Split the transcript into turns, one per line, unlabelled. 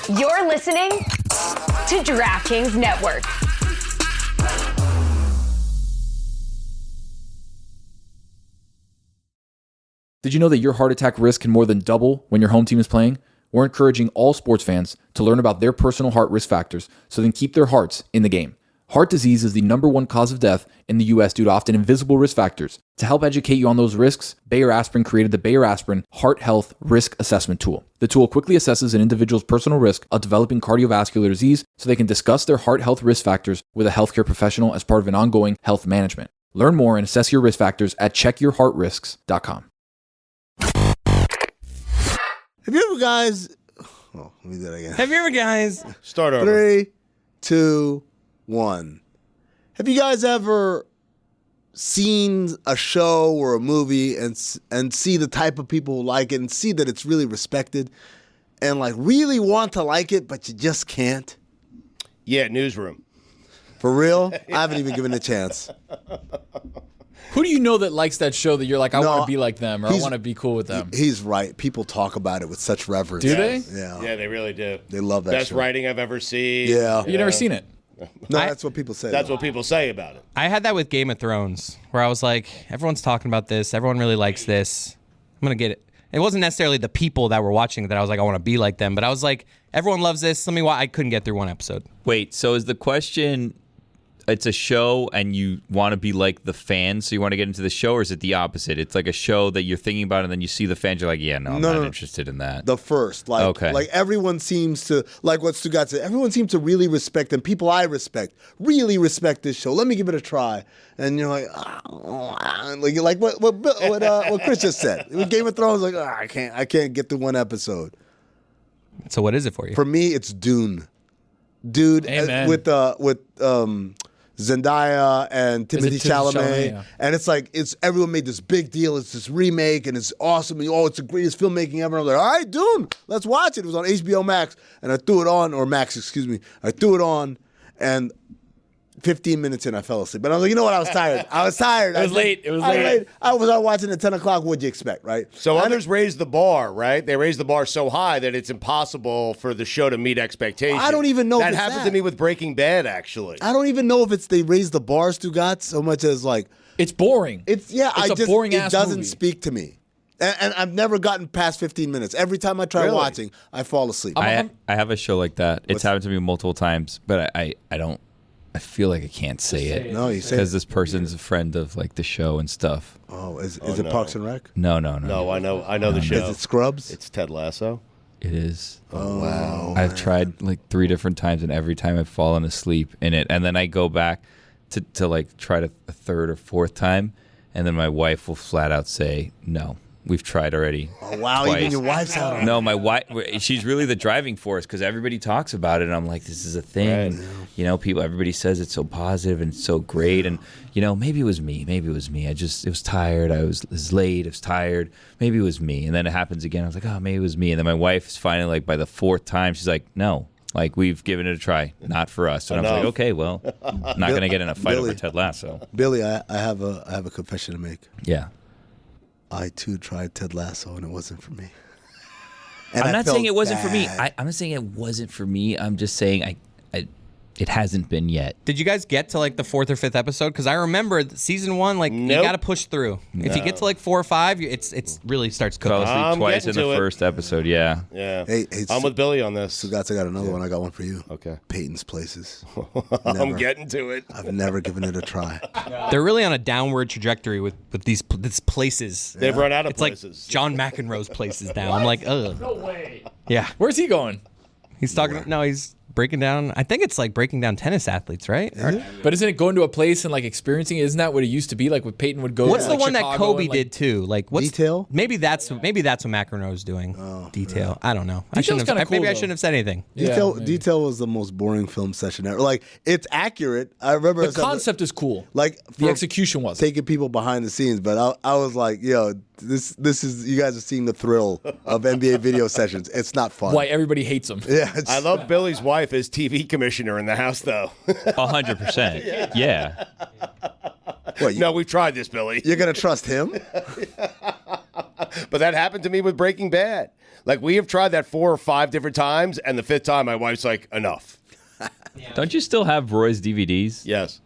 You're listening to DraftKings Network.
Did you know that your heart attack risk can more than double when your home team is playing? We're encouraging all sports fans to learn about their personal heart risk factors so they can keep their hearts in the game. Heart disease is the #1 cause of death in the U.S. due to often invisible risk factors. To help educate you on those risks, Bayer Aspirin created the Bayer Aspirin Heart Health Risk Assessment Tool. The tool quickly assesses an individual's personal risk of developing cardiovascular disease so they can discuss their heart health risk factors with a healthcare professional as part of an ongoing health management. Learn more and assess your risk factors at checkyourheartrisks.com.
Have you ever guys... Oh, let me do that again.
Have you ever guys...
Start over.
3, 2, 1. Have you guys ever seen a show or a movie and see the type of people who like it and see that it's really respected and like really want to like it, but you just can't?
Yeah, Newsroom.
For real? I haven't even given it a chance.
Who do you know that likes that show that you're like, I
No,
want to be like them or I want to be cool with them?
He's right. People talk about it with such reverence.
Do they?
Yeah.
Yeah, they really do.
They love that
Best
show.
writing I've ever seen.
Yeah.
You've never seen it?
No, that's what people say.
That's
though.
what people say about it.
I had that with Game of Thrones, where I was like, everyone's talking about this. Everyone really likes this. I'm going to get it. It wasn't necessarily the people that were watching that I was like, I want to be like them. But I was like, everyone loves this. Let me watch. I couldn't get through one episode.
Wait, so is the question, it's a show and you want to be like the fans, so you want to get into the show, or is it the opposite? It's like a show that you're thinking about and then you see the fans, you're like, yeah, I'm not interested in that.
The first. Like everyone seems to, like what Stugotz said, everyone seems to really respect, and people I respect really respect this show. Let me give it a try. And you're like, like what Chris just said. With Game of Thrones, like, I can't get through one episode.
So what is it for you?
For me, it's Dune. Dude, with Zendaya and Timothée Chalamet.
Yeah.
And it's like, everyone made this big deal. It's this remake, and it's awesome. And, it's the greatest filmmaking ever. And I'm like, all right, Dune, let's watch it. It was on HBO Max, and I threw it on, or Max, excuse me. I threw it on, and 15 minutes in, I fell asleep. But I was like, you know what? I was tired. I was tired.
It was late.
I was out watching at 10 o'clock. What'd you expect, right?
So others raised the bar, right? They raised the bar so high that it's impossible for the show to meet expectations.
I don't even know if
that
it's
happened
that.
to me with Breaking Bad, actually.
I don't even know if they raised the bar, Stugotz, so much as like...
It's boring.
It
boring-ass
doesn't
movie.
speak to me. And I've never gotten past 15 minutes. Every time I try watching, I fall asleep.
I have a show like that. It's happened to me multiple times, but I don't. I feel like I can't say it.
No, you say it.
Because this person's a friend of like the show and stuff.
Oh, is it Parks and Rec?
No.
No, I know the show.
Is it Scrubs?
It's Ted Lasso.
It is.
Oh, wow.
I've tried like 3 different times, and every time I've fallen asleep in it. And then I go back to like try a 3rd or 4th time, and then my wife will flat out say, no, we've tried already.
Oh, wow.
Twice.
Even your wife's out on it.
No, my wife, she's really the driving force because everybody talks about it. And I'm like, this is a thing.
Right.
You know, everybody says it's so positive and it's so great. And, maybe it was me. It was tired. It was late. I was tired. Maybe it was me. And then it happens again. I was like, oh, maybe it was me. And then my wife is finally like, by the 4th time, she's like, no, like we've given it a try. Not for us. And I was like, okay, well, I'm not going to get in a fight over Ted Lasso.
Billy, I have a confession to make.
Yeah.
I, too, tried Ted Lasso, and it wasn't for me.
I'm not saying it wasn't for me. I'm not saying it wasn't for me. I'm just saying it hasn't been yet.
Did you guys get to like the 4th or 5th episode? Because I remember season 1, like you got to push through. No. If you get to like 4 or 5, it's really starts cooking.
Fell asleep twice in the first episode. Yeah.
Yeah.
Hey,
I'm with Billy on this.
Stugotz, I got another one. I got one for you.
Okay.
Peyton's Places.
I'm getting to it.
I've never given it a try.
They're really on a downward trajectory with these places.
They've run out of
it's
places.
Like John McEnroe's places now. I'm like, ugh.
No way.
Yeah.
Where's he going?
He's talking. No, he's breaking down. I think it's like breaking down tennis athletes, right?
But isn't it going to a place and like experiencing it? Isn't that what it used to be? Like what Peyton would go
What's
to,
the
like,
one that
Chicago
Kobe
and, like,
did too? Like what's
Detail?
Maybe that's what McEnroe's doing. Detail. Yeah. I don't know.
Detail's kinda cool,
maybe I
though.
shouldn't have said anything.
Detail was the most boring film session ever. Like, it's accurate. I remember
The concept is cool.
Like
The execution was.
taking people behind the scenes, but I was like, this is, you guys are seeing the thrill of NBA video sessions. It's not fun.
Why everybody hates him.
Yeah,
I love Billy's wife as TV commissioner in the house, though.
100%. Yeah.
What,
No, we've tried this, Billy.
You're gonna trust him?
But that happened to me with Breaking Bad. Like, we have tried that 4 or 5 different times, and the 5th time, my wife's like, enough.
Don't you still have Roy's DVDs?
Yes.